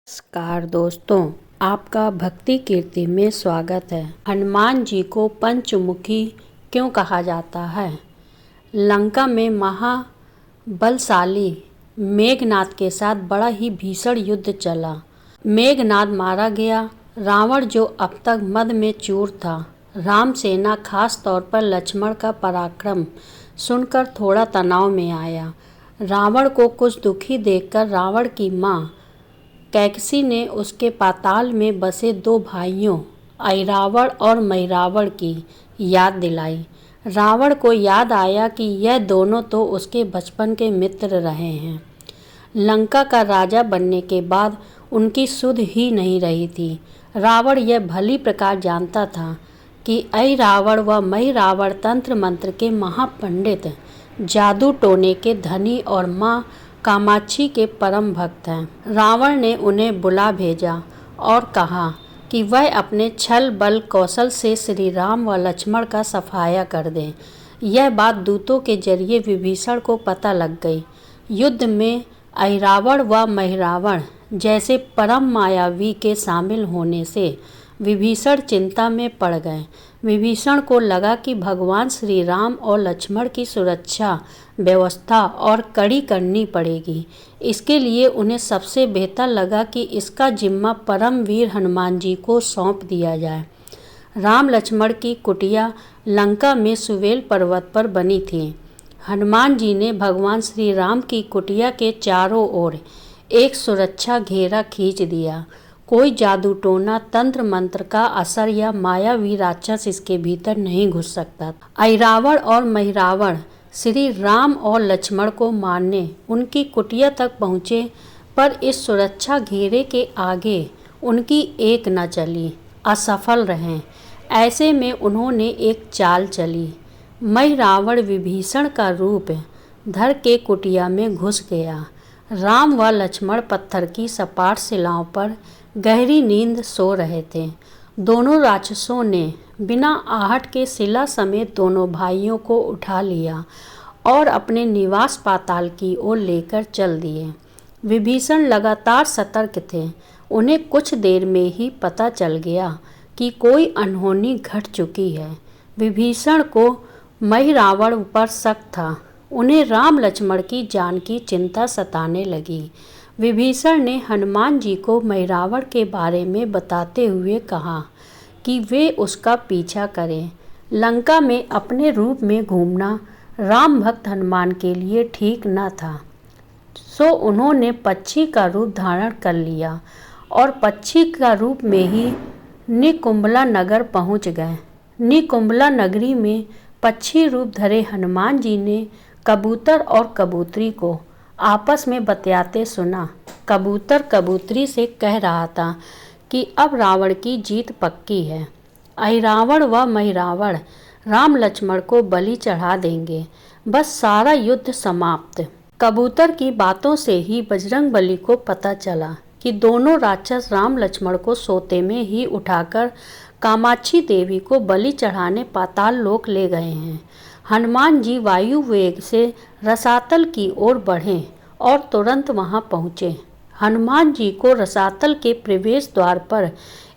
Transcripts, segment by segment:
नमस्कार दोस्तों, आपका भक्ति कीर्ति में स्वागत है। हनुमान जी को पंचमुखी क्यों कहा जाता है? लंका में महाबलशाली मेघनाद के साथ बड़ा ही भीषण युद्ध चला। मेघनाद मारा गया। रावण जो अब तक मद में चूर था, राम सेना खास तौर पर लक्ष्मण का पराक्रम सुनकर थोड़ा तनाव में आया। रावण को कुछ दुखी देखकर रावण की माँ कैकसी ने उसके पाताल में बसे दो भाइयों ऐरावण और महिरावण की याद दिलाई। रावण को याद आया कि यह दोनों तो उसके बचपन के मित्र रहे हैं। लंका का राजा बनने के बाद उनकी सुध ही नहीं रही थी। रावण यह भली प्रकार जानता था कि ऐरावण व महिरावण तंत्र मंत्र के महापंडित, जादू टोने के धनी और माँ कामाक्षी के परम भक्त हैं। रावण ने उन्हें बुला भेजा और कहा कि वह अपने छल बल कौशल से श्री राम व लक्ष्मण का सफाया कर दें। यह बात दूतों के जरिए विभीषण को पता लग गई। युद्ध में ऐरावण व महिरावण जैसे परम मायावी के शामिल होने से विभीषण चिंता में पड़ गए। विभीषण को लगा कि भगवान श्री राम और लक्ष्मण की सुरक्षा व्यवस्था और कड़ी करनी पड़ेगी। इसके लिए उन्हें सबसे बेहतर लगा कि इसका जिम्मा परम वीर हनुमान जी को सौंप दिया जाए। राम लक्ष्मण की कुटिया लंका में सुवेल पर्वत पर बनी थी। हनुमान जी ने भगवान श्री राम की कुटिया के चारों ओर एक सुरक्षा घेरा खींच दिया। कोई जादू टोना, तंत्र मंत्र का असर या मायावी राक्षस इसके भीतर नहीं घुस सकता। ऐरावण और महिरावण श्री राम और लक्ष्मण को मारने उनकी कुटिया तक पहुँचे, पर इस सुरक्षा घेरे के आगे उनकी एक न चली, असफल रहे। ऐसे में उन्होंने एक चाल चली। महिरावण विभीषण का रूप धर के कुटिया में घुस गया। राम व लक्ष्मण पत्थर की सपाट शिलाओं पर गहरी नींद सो रहे थे। दोनों राक्षसों ने बिना आहट के शिला समेत दोनों भाइयों को उठा लिया और अपने निवास पाताल की ओर लेकर चल दिए। विभीषण लगातार सतर्क थे। उन्हें कुछ देर में ही पता चल गया कि कोई अनहोनी घट चुकी है। विभीषण को महिरावण पर शक था। उन्हें राम लक्ष्मण की जान की चिंता सताने लगी। विभीषण ने हनुमान जी को महिरावण के बारे में बताते हुए कहा कि वे उसका पीछा करें। लंका में अपने रूप में घूमना राम भक्त हनुमान के लिए ठीक न था, सो उन्होंने पक्षी का रूप धारण कर लिया और पक्षी का रूप में ही निकुंभला नगर पहुंच गए। निकुंभला नगरी में पक्षी रूप धरे हनुमान जी ने कबूतर और कबूतरी को आपस में बतियाते सुना। कबूतर कबूतरी से कह रहा था कि अब रावण की जीत पक्की है। ऐरावण व महिरावण राम लक्ष्मण को बलि चढ़ा देंगे, बस सारा युद्ध समाप्त। कबूतर की बातों से ही बजरंगबली को पता चला कि दोनों राक्षस राम लक्ष्मण को सोते में ही उठाकर कामाक्षी देवी को बलि चढ़ाने पाताल लोक ले गए हैं। हनुमान जी वायु वेग से रसातल की ओर बढ़े और तुरंत वहां पहुँचे। हनुमान जी को रसातल के प्रवेश द्वार पर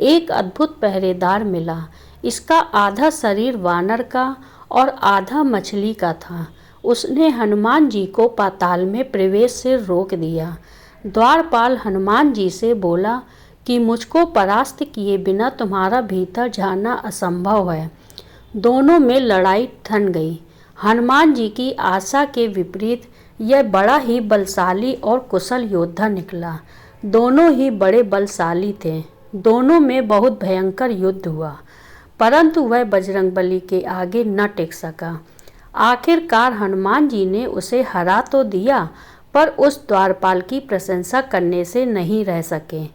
एक अद्भुत पहरेदार मिला। इसका आधा शरीर वानर का और आधा मछली का था। उसने हनुमान जी को पाताल में प्रवेश से रोक दिया। द्वारपाल हनुमान जी से बोला कि मुझको परास्त किए बिना तुम्हारा भीतर जाना असंभव है। दोनों में लड़ाई ठन गई। हनुमान जी की आशा के विपरीत यह बड़ा ही बलशाली और कुशल योद्धा निकला। दोनों ही बड़े बलशाली थे। दोनों में बहुत भयंकर युद्ध हुआ, परंतु वह बजरंगबली के आगे न टिक सका। आखिरकार हनुमान जी ने उसे हरा तो दिया, पर उस द्वारपाल की प्रशंसा करने से नहीं रह सके।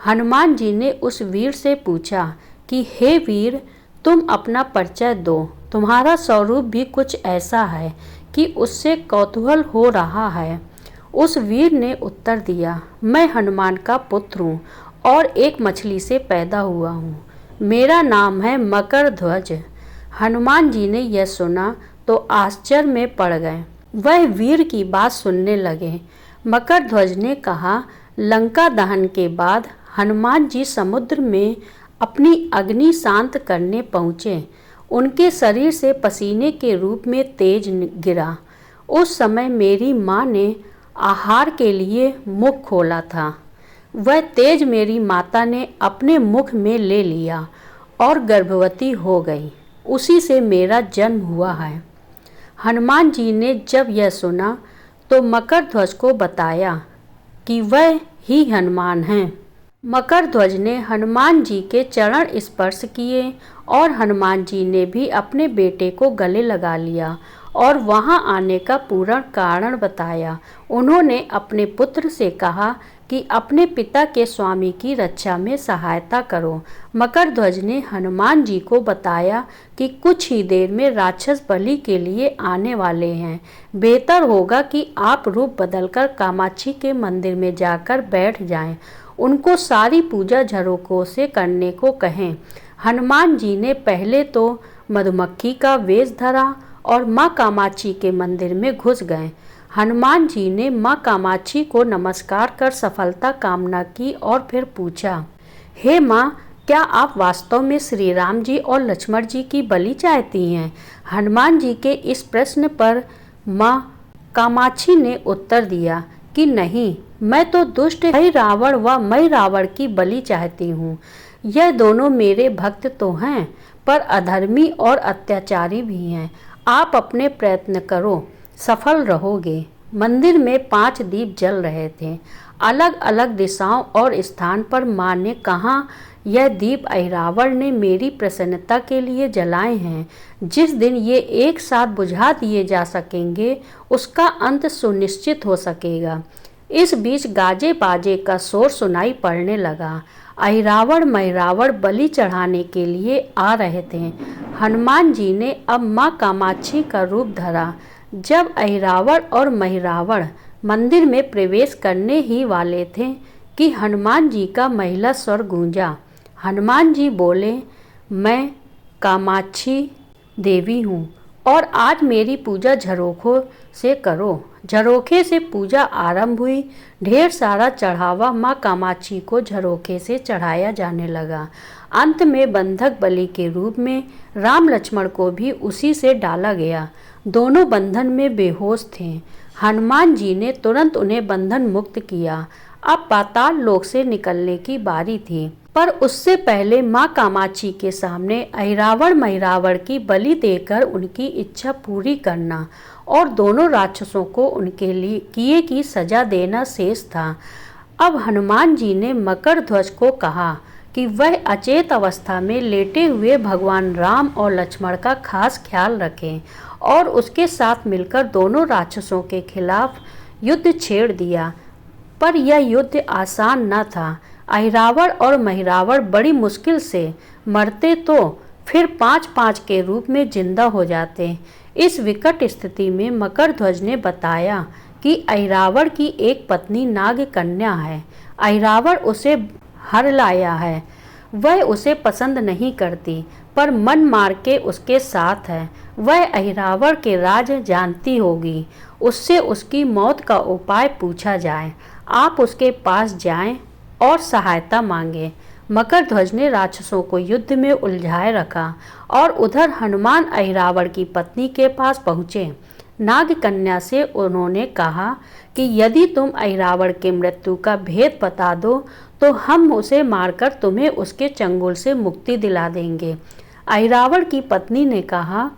हनुमान जी ने उस वीर से पूछा कि हे वीर, तुम अपना परिचय दो। तुम्हारा स्वरूप भी कुछ ऐसा है कि उससे कौतूहल हो रहा है। उस वीर ने उत्तर दिया, मैं हनुमान का पुत्र हूँ और एक मछली से पैदा हुआ हूँ। मेरा नाम है मकरध्वज। हनुमान जी ने यह सुना तो आश्चर्य में पड़ गए। वह वीर की बात सुनने लगे। मकरध्वज ने कहा, लंका दहन के बाद हनुमान जी समुद्र में अपनी अग्नि शांत करने पहुँचे। उनके शरीर से पसीने के रूप में तेज गिरा। उस समय मेरी माँ ने आहार के लिए मुख खोला था। वह तेज मेरी माता ने अपने मुख में ले लिया और गर्भवती हो गई। उसी से मेरा जन्म हुआ है। हनुमान जी ने जब यह सुना तो मकर ध्वज को बताया कि वह ही हनुमान हैं। मकर ध्वज ने हनुमान जी के चरण स्पर्श किए और हनुमान जी ने भी अपने बेटे को गले लगा लिया और वहां आने का पूर्ण कारण बताया। उन्होंने अपने पुत्र से कहा कि अपने पिता के स्वामी की रक्षा में सहायता करो। मकर ध्वज ने हनुमान जी को बताया कि कुछ ही देर में राक्षस बलि के लिए आने वाले हैं। बेहतर होगा कि आप रूप बदलकर कामाक्षी के मंदिर में जाकर बैठ जाएं। उनको सारी पूजा झरोखों से करने को कहें। हनुमान जी ने पहले तो मधुमक्खी का वेश धरा और माँ कामाक्षी के मंदिर में घुस गए। हनुमान जी ने माँ कामाक्षी को नमस्कार कर सफलता कामना की और फिर पूछा, हे माँ, क्या आप वास्तव में श्री राम जी और लक्ष्मण जी की बलि चाहती हैं? हनुमान जी के इस प्रश्न पर माँ कामाक्षी ने उत्तर दिया कि नहीं, मैं तो दुष्ट मई रावण व मई रावण की बलि चाहती हूँ। यह दोनों मेरे भक्त तो हैं, पर अधर्मी और अत्याचारी भी हैं। आप अपने प्रयत्न करो, सफल रहोगे। मंदिर में 5 दीप जल रहे थे। अलग अलग दिशाओं और स्थान पर माँ ने कहा, यह दीप अहिरावण ने मेरी प्रसन्नता के लिए जलाए हैं। जिस दिन ये एक साथ बुझा दिए जा सकेंगे, उसका अंत सुनिश्चित हो सकेगा। इस बीच गाजे बाजे का शोर सुनाई पड़ने लगा। अहिरावण महिरावण बलि चढ़ाने के लिए आ रहे थे। हनुमान जी ने अब माँ कामाक्षी का रूप धरा। जब अहिरावण और महिरावण मंदिर में प्रवेश करने ही वाले थे कि हनुमान जी का महिला स्वर गूंजा। हनुमान जी बोले, मैं कामाक्षी देवी हूँ और आज मेरी पूजा झरोखों से करो। झरोखे से पूजा आरंभ हुई। ढेर सारा चढ़ावा माँ कामाक्षी को झरोखे से चढ़ाया जाने लगा। अंत में बंधक बलि के रूप में राम लक्ष्मण को भी उसी से डाला गया। दोनों बंधन में बेहोश थे। हनुमान जी ने तुरंत उन्हें बंधन मुक्त किया। अब पाताल लोक से निकलने की बारी थी, पर उससे पहले माँ कामाक्षी के सामने अहिरावण महिरावण की बलि देकर उनकी इच्छा पूरी करना और दोनों राक्षसों को उनके लिए किए की सजा देना शेष था। अब हनुमान जी ने मकर ध्वज को कहा कि वह अचेत अवस्था में लेटे हुए भगवान राम और लक्ष्मण का खास ख्याल रखें और उसके साथ मिलकर दोनों राक्षसों के खिलाफ युद्ध छेड़ दिया। पर यह युद्ध आसान न था। अहिरावण और महिरावण बड़ी मुश्किल से मरते तो फिर 5-5 के रूप में जिंदा हो जाते। इस विकट स्थिति में मकर ध्वज ने बताया कि अहिरावण की एक पत्नी नाग कन्या है। अहिरावण उसे हर लाया है। वह उसे पसंद नहीं करती, पर मन मार के उसके साथ है। वह अहिरावण के राज जानती होगी। उससे उसकी मौत का उपाय पूछा जाए। आप उसके पास जाएं और सहायता मांगे। मकर ध्वज ने राक्षसों को युद्ध में उलझाए रखा और उधर हनुमान अहिरावण की पत्नी के पास पहुँचे। नाग कन्या से उन्होंने कहा कि यदि तुम अहिरावण के मृत्यु का भेद बता दो तो हम उसे मारकर तुम्हें उसके चंगुल से मुक्ति दिला देंगे। अहिरावण की पत्नी ने कहा,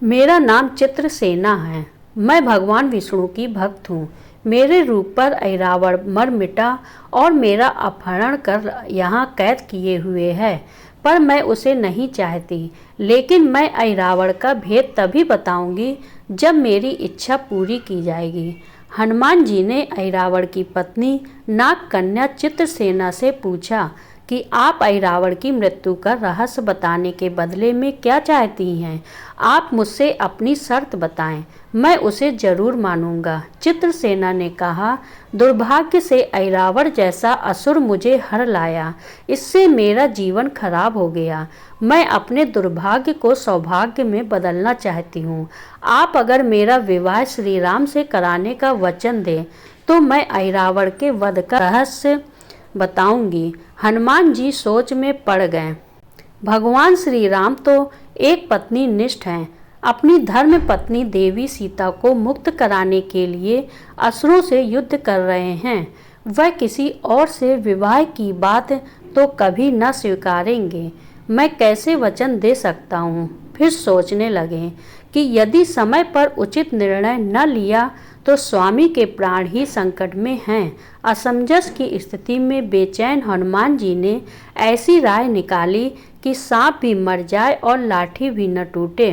मेरा नाम चित्रसेना है। मैं भगवान विष्णु की भक्त हूँ। मेरे रूप पर अहिरावण मर मिटा और मेरा अपहरण कर यहाँ कैद किए हुए है, पर मैं उसे नहीं चाहती। लेकिन मैं अहिरावण का भेद तभी बताऊंगी जब मेरी इच्छा पूरी की जाएगी। हनुमान जी ने अहिरावण की पत्नी नाग कन्या चित्रसेना से पूछा कि आप अहिरावण की मृत्यु का रहस्य बताने के बदले में क्या चाहती हैं? आप मुझसे अपनी शर्त बताएं, मैं उसे जरूर मानूंगा। चित्रसेना ने कहा, दुर्भाग्य से अहिरावण जैसा असुर मुझे हर लाया। इससे मेरा जीवन खराब हो गया। मैं अपने दुर्भाग्य को सौभाग्य में बदलना चाहती हूँ। आप अगर मेरा विवाह श्री राम से कराने का वचन दें तो मैं ऐरावत के वध का रहस्य बताऊंगी। हनुमान जी सोच में पड़ गए। भगवान श्री राम तो एक पत्नी निष्ठ हैं। अपनी धर्म पत्नी देवी सीता को मुक्त कराने के लिए असुरों से युद्ध कर रहे हैं। वह किसी और से विवाह की बात तो कभी न स्वीकारेंगे। मैं कैसे वचन दे सकता हूँ। फिर सोचने लगे कि यदि समय पर उचित निर्णय न लिया तो स्वामी के प्राण ही संकट में हैं। असमंजस की स्थिति में बेचैन हनुमान जी ने ऐसी राय निकाली कि सांप भी मर जाए और लाठी भी न टूटे।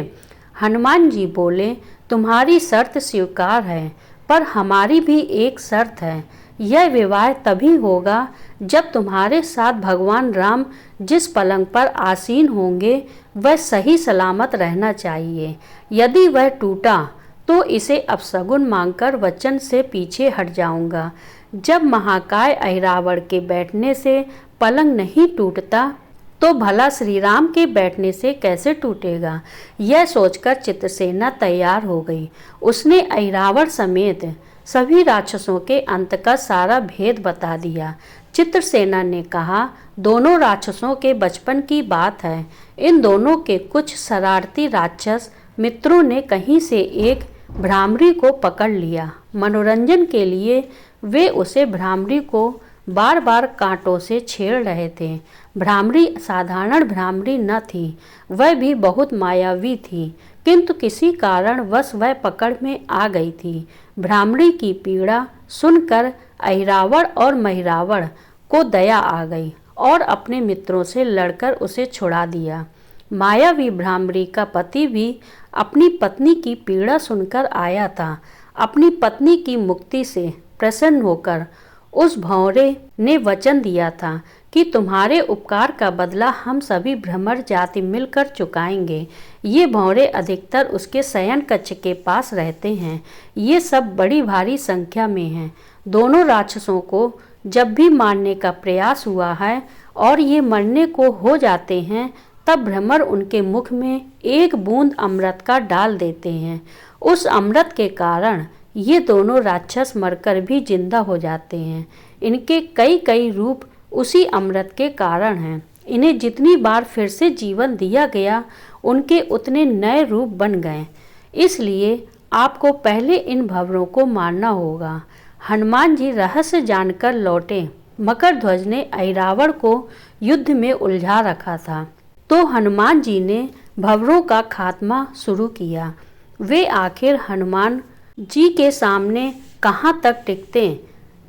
हनुमान जी बोले, तुम्हारी शर्त स्वीकार है, पर हमारी भी एक शर्त है। यह विवाह तभी होगा जब तुम्हारे साथ भगवान राम जिस पलंग पर आसीन होंगे वह सही सलामत रहना चाहिए। यदि वह टूटा तो इसे अपशगुन मानकर वचन से पीछे हट जाऊंगा। जब महाकाय ऐरावत के बैठने से पलंग नहीं टूटता तो भला श्री राम के बैठने से कैसे टूटेगा। यह सोचकर चित्रसेना तैयार हो गई। उसने ऐरावत समेत सभी राक्षसों के अंत का सारा भेद बता दिया। चित्रसेना ने कहा, दोनों राक्षसों के बचपन की बात है। इन दोनों के कुछ शरारती राक्षस मित्रों ने कहीं से एक भ्रामरी को पकड़ लिया। मनोरंजन के लिए वे उसे भ्रामरी को बार बार कांटों से छेड़ रहे थे। भ्रामरी साधारण भ्रामरी न थी, वह भी बहुत मायावी थी, किंतु किसी कारणवश वह पकड़ में आ गई थी। भ्रामरी की पीड़ा सुनकर ऐरावत और महिरावण को दया आ गई और अपने मित्रों से लड़कर उसे छुड़ा दिया। मायावी भ्रामरी का पति भी अपनी पत्नी की पीड़ा सुनकर आया था। अपनी पत्नी की मुक्ति से प्रसन्न होकर उस भंवरे ने वचन दिया था कि तुम्हारे उपकार का बदला हम सभी भ्रमर जाति मिलकर चुकाएंगे। ये भंवरे अधिकतर उसके शयन कक्ष के पास रहते हैं। ये सब बड़ी भारी संख्या में हैं। दोनों राक्षसों को जब भी मारने का प्रयास हुआ है और ये मरने को हो जाते हैं, तब भ्रमर उनके मुख में एक बूंद अमृत का डाल देते हैं। उस अमृत के कारण ये दोनों राक्षस मरकर भी जिंदा हो जाते हैं। इनके कई कई रूप उसी अमृत के कारण हैं। इन्हें जितनी बार फिर से जीवन दिया गया, उनके उतने नए रूप बन गए। इसलिए आपको पहले इन भंवरों को मारना होगा। हनुमान जी रहस्य जानकर लौटे। मकरध्वज ने ऐरावत को युद्ध में उलझा रखा था, तो हनुमान जी ने भंवरों का खात्मा शुरू किया। वे आखिर हनुमान जी के सामने कहाँ तक टिकते।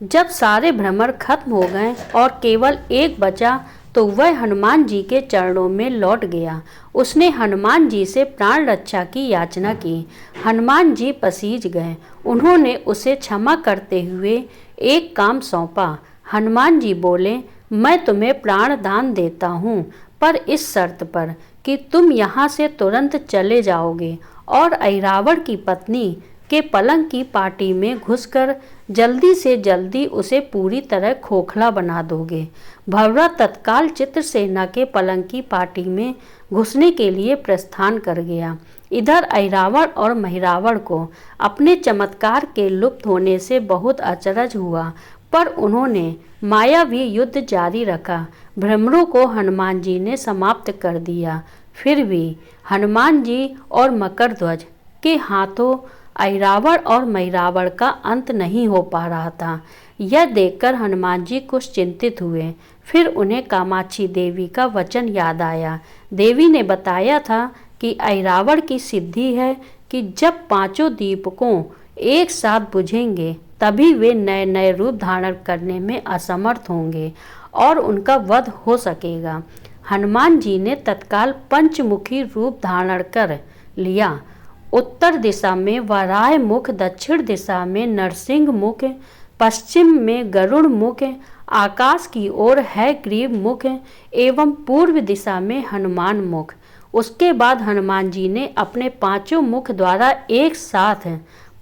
जब सारे भ्रमर खत्म हो गए और केवल एक बचा, तो वह हनुमान जी के चरणों में लौट गया। उसने हनुमान जी से प्राण रक्षा की याचना की। हनुमान जी पसीज गए। उन्होंने उसे क्षमा करते हुए एक काम सौंपा। हनुमान जी बोले, मैं तुम्हें प्राण दान देता हूँ, पर इस शर्त पर कि तुम यहाँ से तुरंत चले जाओगे और ऐरावत की पत्नी के पलंग की पार्टी में घुसकर जल्दी से जल्दी उसे पूरी तरह खोखला बना दोगे। भंवरा तत्काल चित्रसेना के पलंग की पार्टी में घुसने के लिए प्रस्थान कर गया। इधर ऐरावत और महिरावण को अपने चमत्कार के लुप्त होने से बहुत अचरज हुआ, पर उन्होंने मायावी युद्ध जारी रखा। भ्रमरों को हनुमान जी ने समाप्त कर दिया। फिर भी हनुमान जी और मकरध्वज के हाथों ऐरावत और महिरावण का अंत नहीं हो पा रहा था। यह देखकर हनुमान जी कुछ चिंतित हुए। फिर उन्हें कामाक्षी देवी का वचन याद आया। देवी ने बताया था कि ऐरावत की सिद्धि है कि जब पांचों दीपकों एक साथ बुझेंगे तभी वे नए नए रूप धारण करने में असमर्थ होंगे और उनका वध हो सकेगा। हनुमान जी ने तत्काल पंचमुखी रूप धारण कर लिया। उत्तर दिशा में वराह मुख, दक्षिण दिशा में नरसिंह मुख, पश्चिम में गरुड़ मुख, आकाश की ओर है ग्रीव मुख एवं पूर्व दिशा में हनुमान मुख। उसके बाद हनुमान जी ने अपने पांचों मुख द्वारा एक साथ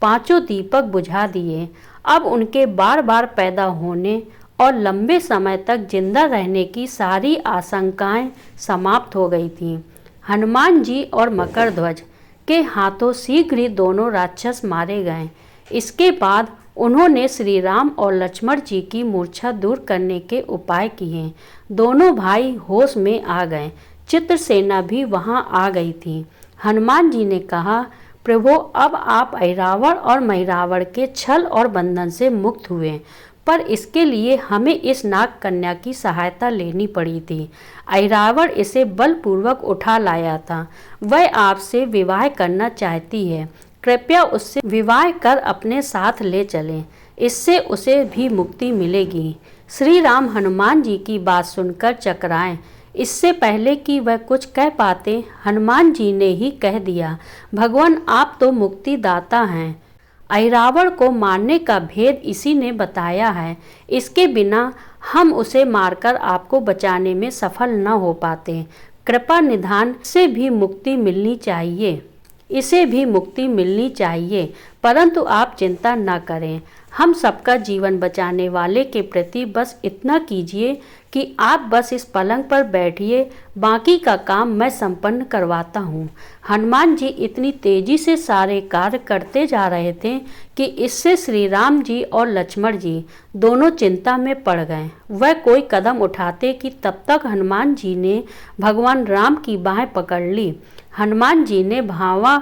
पांचों दीपक बुझा दिए। अब उनके बार बार पैदा होने और लंबे समय तक जिंदा रहने की सारी आशंकाएं समाप्त हो गई थीं। हनुमान जी और मकरध्वज के हाथों शीघ्र ही दोनों राक्षस मारे गए। इसके बाद उन्होंने श्री राम और लक्ष्मण जी की मूर्छा दूर करने के उपाय किए। दोनों भाई होश में आ गए। चित्रसेना भी वहां आ गई थी। हनुमान जी ने कहा, प्रभु, अब आप ऐरावण और मैरावण के छल और बंधन से मुक्त हुए, पर इसके लिए हमें इस नाग कन्या की सहायता लेनी पड़ी थी। ऐरावण इसे बलपूर्वक उठा लाया था। वह आपसे विवाह करना चाहती है। कृपया उससे विवाह कर अपने साथ ले चलें, इससे उसे भी मुक्ति मिलेगी। श्री राम हनुमान जी की बात सुनकर चकराए। इससे पहले कि वह कुछ कह पाते, हनुमान जी ने ही कह दिया, भगवान, आप तो मुक्तिदाता हैं। ऐरावण को मारने का भेद इसी ने बताया है। इसके बिना हम उसे मारकर आपको बचाने में सफल न हो पाते। कृपा निधान से भी मुक्ति मिलनी चाहिए, इसे भी मुक्ति मिलनी चाहिए, परंतु आप चिंता न करें। हम सबका जीवन बचाने वाले के प्रति बस इतना कीजिए कि आप बस इस पलंग पर बैठिए, बाकी का काम मैं संपन्न करवाता हूँ। हनुमान जी इतनी तेजी से सारे कार्य करते जा रहे थे कि इससे श्री राम जी और लक्ष्मण जी दोनों चिंता में पड़ गए। वह कोई कदम उठाते कि तब तक हनुमान जी ने भगवान राम की बाहें पकड़ ली। हनुमान जी ने भावा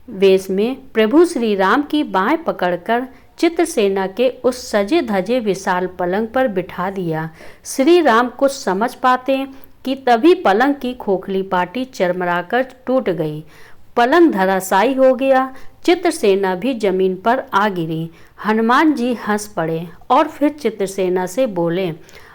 वेश में प्रभु श्री राम की बाहें पकड़कर चित्रसेना के उस सजे धजे विशाल पलंग पर बिठा दिया। श्री राम कुछ समझ पाते कि तभी पलंग की खोखली पाटी चरमराकर टूट गई। पलंग धराशायी हो गया। चित्रसेना भी जमीन पर आ गिरी। हनुमान जी हंस पड़े और फिर चित्रसेना से बोले,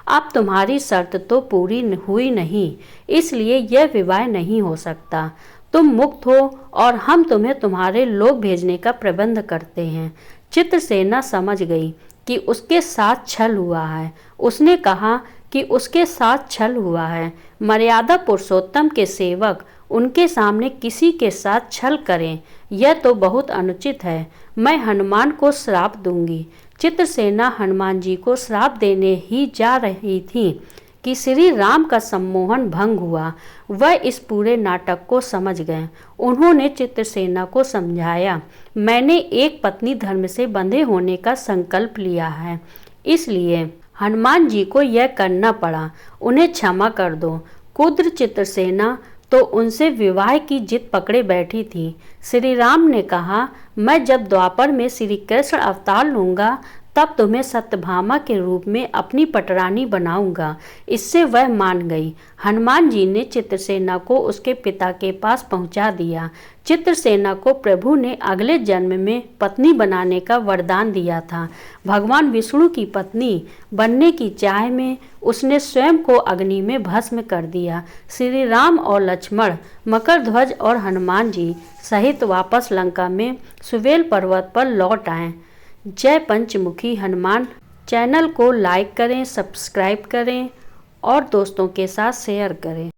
अब तुम्हारी शर्त तो पूरी हुई नहीं, इसलिए यह विवाह नहीं हो सकता। तुम मुक्त हो और हम तुम्हें तुम्हारे लोग भेजने का प्रबंध करते हैं। चित्रसेना समझ गई कि उसके साथ छल हुआ है। उसने कहा कि उसके साथ छल हुआ है। मर्यादा पुरुषोत्तम के सेवक उनके सामने किसी के साथ छल करें, यह तो बहुत अनुचित है। मैं हनुमान को श्राप दूंगी। चित्रसेना हनुमान जी को श्राप देने ही जा रही थी कि श्री राम का सम्मोहन भंग हुआ। वह इस पूरे नाटक को समझ गए। उन्होंने चित्रसेना को समझाया, मैंने एक पत्नी धर्म से बंधे होने का संकल्प लिया है, इसलिए हनुमान जी को यह करना पड़ा। उन्हें क्षमा कर दो। कुद्र चित्रसेना तो उनसे विवाह की जिद पकड़े बैठी थी। श्री राम ने कहा, मैं जब द्वापर में श्री कृष्ण अवतार लूँगा तब तुम्हें सत्यभामा के रूप में अपनी पटरानी बनाऊंगा। इससे वह मान गई। हनुमान जी ने चित्रसेना को उसके पिता के पास पहुंचा दिया। चित्रसेना को प्रभु ने अगले जन्म में पत्नी बनाने का वरदान दिया था। भगवान विष्णु की पत्नी बनने की चाह में उसने स्वयं को अग्नि में भस्म कर दिया। श्री राम और लक्ष्मण मकरध्वज और हनुमान जी सहित वापस लंका में सुवेल पर्वत पर लौट आए। जय पंचमुखी हनुमान। चैनल को लाइक करें, सब्सक्राइब करें और दोस्तों के साथ शेयर करें।